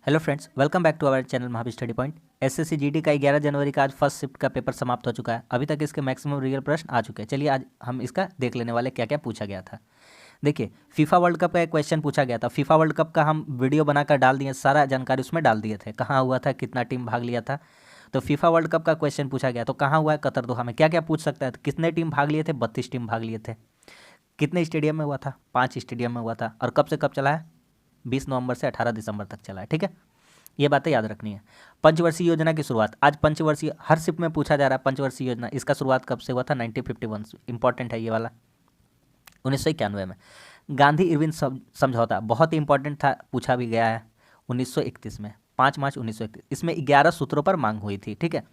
Hello friends, welcome back to our channel Mahavir study point. SSC GD का 11 जनवरी का आज first shift का paper समाप्त हो चुका है। अभी तक इसके मैक्सिमम रियल प्रश्न आ चुके हैं। चलिए आज हम इसका देख लेने वाले क्या क्या पूछा गया था। देखिए, फीफा वर्ल्ड कप का एक क्वेश्चन पूछा गया था। फीफा वर्ल्ड कप का हम वीडियो बनाकर डाल दिए, सारा जानकारी उसमें डाल दिए थे। कहाँ हुआ था, कितना टीम भाग लिया था। तो फीफा वर्ल्ड कप का क्वेश्चन पूछा गया तो कहाँ हुआ है, कतर दोहा में। क्या क्या पूछ सकता है, तो कितने टीम भाग लिए थे, 32 टीम भाग लिए थे। कितने स्टेडियम में हुआ था, 5 स्टेडियम में हुआ था। और कब से कब चला है, 20 नवंबर से 18 दिसंबर तक चला है। ठीक है, ये बातें याद रखनी है। पंचवर्षीय योजना की शुरुआत, आज पंचवर्षीय हर शिफ्ट में पूछा जा रहा है। पंचवर्षीय योजना, इसका शुरुआत कब से हुआ था, 1951। इंपॉर्टेंट है ये वाला, 1991 में। गांधी इरविन समझौता बहुत ही इंपॉर्टेंट था, पूछा भी गया है 1931 में, 5 मार्च 1931। इसमें 11 सूत्रों पर मांग हुई थी। ठीक है,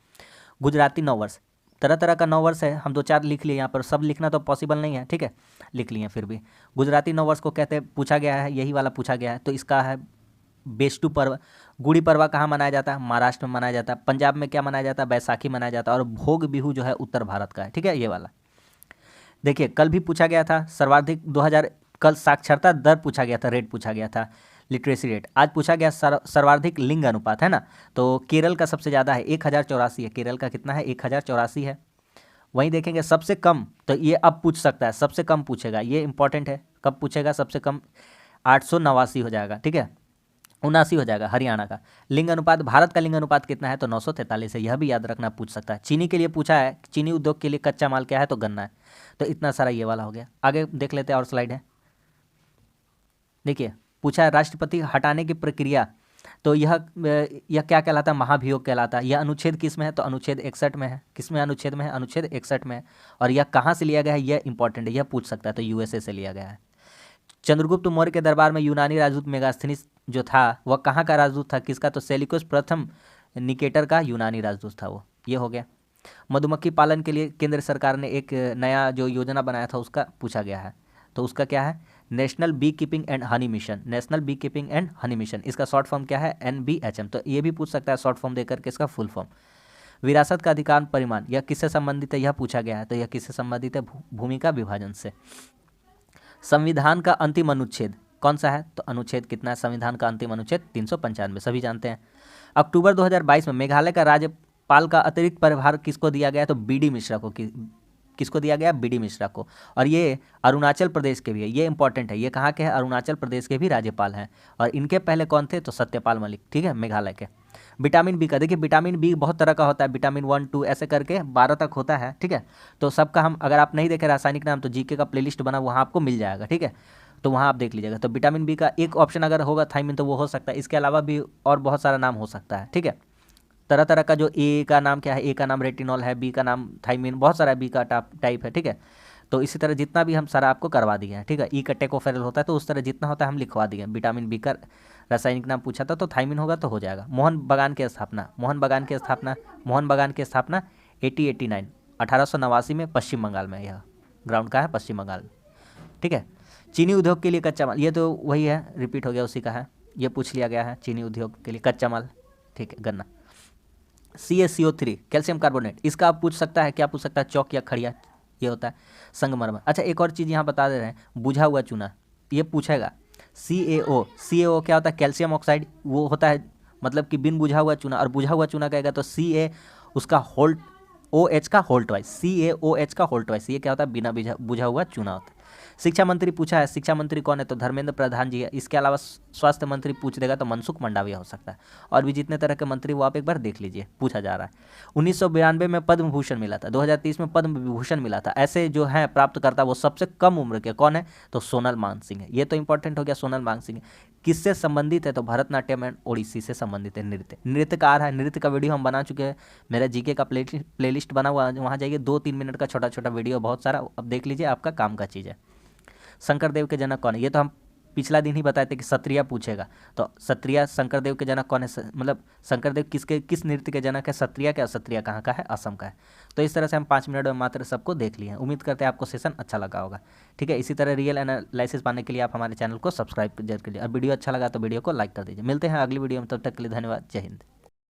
गुजराती नववर्ष, तरह तरह का नववर्ष है, हम 2-4 लिख लिए यहाँ पर, सब लिखना तो पॉसिबल नहीं है। ठीक है, लिख लिए फिर भी। गुजराती नववर्ष को कहते हैं, पूछा गया है, यही वाला पूछा गया है। तो इसका है बेस्टू पर्व। गुड़ी पर्वा कहाँ मनाया जाता है, महाराष्ट्र में मनाया जाता है। पंजाब में क्या मनाया जाता है, बैसाखी मनाया जाता है। और भोग बिहू जो है उत्तर भारत का है। ठीक है, ये वाला। देखिए, कल भी पूछा गया था सर्वाधिक 2000, कल साक्षरता दर पूछा गया था, रेट पूछा गया था, लिटरेसी रेट। आज पूछा गया सर्वाधिक लिंग अनुपात, है ना। तो केरल का सबसे ज़्यादा है, 1084 है। केरल का कितना है, 1084 है। वहीं देखेंगे सबसे कम, तो ये अब पूछ सकता है, सबसे कम पूछेगा, ये इंपॉर्टेंट है। कब पूछेगा सबसे कम, 889 हो जाएगा। ठीक है, 79 हो जाएगा हरियाणा का। लिंग अनुपात, भारत का लिंग अनुपात कितना है, तो 943 है। यह भी याद रखना, पूछ सकता है। चीनी के लिए पूछा है, चीनी उद्योग के लिए कच्चा माल क्या है, तो गन्ना है। तो इतना सारा ये वाला हो गया। आगे देख लेते हैं, और स्लाइड है। देखिए, पूछा है राष्ट्रपति हटाने की प्रक्रिया, तो यह क्या कहलाता है, महाभियोग कहलाता है। यह अनुच्छेद किस में है, तो अनुच्छेद 61 में है। किस में अनुच्छेद में है, अनुच्छेद 61 में है। और यह कहाँ से लिया गया है, यह इंपॉर्टेंट है, यह पूछ सकता है। तो यूएसए से लिया गया है। चंद्रगुप्त मौर्य के दरबार में यूनानी राजदूत मेगास्थनीस जो था, वह कहाँ का राजदूत था, किसका, तो सेलिकोस प्रथम निकेटर का यूनानी राजदूत था वो। ये हो गया। मधुमक्खी पालन के लिए केंद्र सरकार ने एक नया जो योजना बनाया था, उसका पूछा गया है। तो उसका क्या है, national bee keeping and honey mission. National bee keeping and honey mission, इसका शॉर्ट फॉर्म क्या है, NBHM। तो ये भी पूछ सकता है शॉर्ट फॉर्म देकर के, इसका फुल फॉर्म। विरासत का अधिकार परिमाण, यह किससे संबंधित है, यह पूछा गया है। तो यह किससे संबंधित है, भूमि का विभाजन से। संविधान का अंतिम अनुच्छेद कौन सा है, तो अनुच्छेद कितना है, संविधान का अंतिम अनुच्छेद 395, सभी जानते हैं। अक्टूबर 2022 में मेघालय का राज्यपाल का अतिरिक्त प्रभार किसको दिया गया, तो BD मिश्रा को। किसको दिया गया, BD मिश्रा को। और ये अरुणाचल प्रदेश के भी है, ये इंपॉर्टेंट है। ये कहाँ के हैं, अरुणाचल प्रदेश के भी राज्यपाल हैं। और इनके पहले कौन थे, तो सत्यपाल मलिक। ठीक है, मेघालय के। विटामिन बी का, देखिए विटामिन बी बहुत तरह का होता है, विटामिन 1, 2 ऐसे करके 12 तक होता है। ठीक है, तो सबका हम, अगर आप नहीं देखे रासायनिक नाम, तो जीके का प्लेलिस्ट बना, वहाँ आपको मिल जाएगा। ठीक है, तो वहाँ आप देख लीजिएगा। तो विटामिन बी का एक ऑप्शन अगर होगा थायमिन, तो वो हो सकता है। इसके अलावा भी और बहुत सारा नाम हो सकता है। ठीक है, तरह तरह का, जो ए का नाम क्या है, ए का नाम रेटिनॉल है, बी का नाम थायमिन, बहुत सारा बी का टाइप है। ठीक है, तो इसी तरह जितना भी हम सारा आपको करवा दिए हैं। ठीक है, ई का टेकोफेरल होता है, तो उस तरह जितना होता है हम लिखवा दिए। विटामिन बी का रासायनिक नाम पूछा था, तो थायमिन होगा तो हो जाएगा। मोहन बागान की स्थापना, मोहन बागान की स्थापना, मोहन बागान की स्थापना 1889, 1889 में पश्चिम बंगाल में। यह ग्राउंड का है, पश्चिम बंगाल में। ठीक है, चीनी उद्योग के लिए कच्चा माल, ये तो वही है, रिपीट हो गया, उसी का है। ये पूछ लिया गया है, चीनी उद्योग के लिए कच्चा माल। ठीक है, गन्ना। CaCO3 कैल्शियम कार्बोनेट, इसका आप पूछ सकता है, क्या पूछ सकता है, चौक या खड़िया, ये होता है। संगमरमर। अच्छा, एक और चीज़ यहाँ बता दे रहे हैं, बुझा हुआ चूना, ये पूछेगा। CaO क्या होता है, कैल्शियम ऑक्साइड, वो होता है, मतलब कि बिन बुझा हुआ चूना। और बुझा हुआ चूना कहेगा तो Ca उसका होल्ट, OH का होल्ट वाइज, CaOH का होल्ट वाइज, ये क्या होता है, बिना बुझा हुआ चूना होता है। शिक्षा मंत्री पूछा है, शिक्षा मंत्री कौन है, तो धर्मेंद्र प्रधान जी है। इसके अलावा स्वास्थ्य मंत्री पूछ देगा, तो मनसुख मंडाविया हो सकता है। और भी जितने तरह के मंत्री, वो आप एक बार देख लीजिए, पूछा जा रहा है। 1992 में पद्म भूषण मिला था, 2030 में पद्म विभूषण मिला था। ऐसे जो है प्राप्तकर्ता, वो सबसे कम उम्र के कौन है, तो सोनल मानसिंह है। ये तो इंपॉर्टेंट हो गया, सोनल मानसिंह। किससे संबंधित है, तो भरतनाट्यम एंड ओडिसी से संबंधित है। नृत्यकार है, नृत्य का वीडियो हम बना चुके हैं, मेरा जीके का प्लेलिस्ट बना हुआ, वहाँ जाइए, 2-3 मिनट का छोटा छोटा वीडियो, बहुत सारा, अब देख लीजिए, आपका काम का चीज़ है। शंकरदेव के जनक कौन है, ये तो हम पिछला दिन ही बताए थे कि क्षत्रिय पूछेगा। तो क्षत्रिय शंकरदेव के जनक कौन है, मतलब शंकरदेव किस नृत्य के जनक है, क्षत्रिय का। क्षत्रिय कहाँ का है, असम का है। तो इस तरह से हम 5 मिनट में मात्र सबको देख लिए हैं। उम्मीद करते हैं आपको सेशन अच्छा लगा होगा। ठीक है, इसी तरह रियल एनालिसिस पाने के लिए आप हमारे चैनल को सब्सक्राइब जरूर कीजिए। और वीडियो अच्छा लगा तो वीडियो को लाइक कर दीजिए। मिलते हैं अगली वीडियो में, तब तक के लिए धन्यवाद, जय हिंद।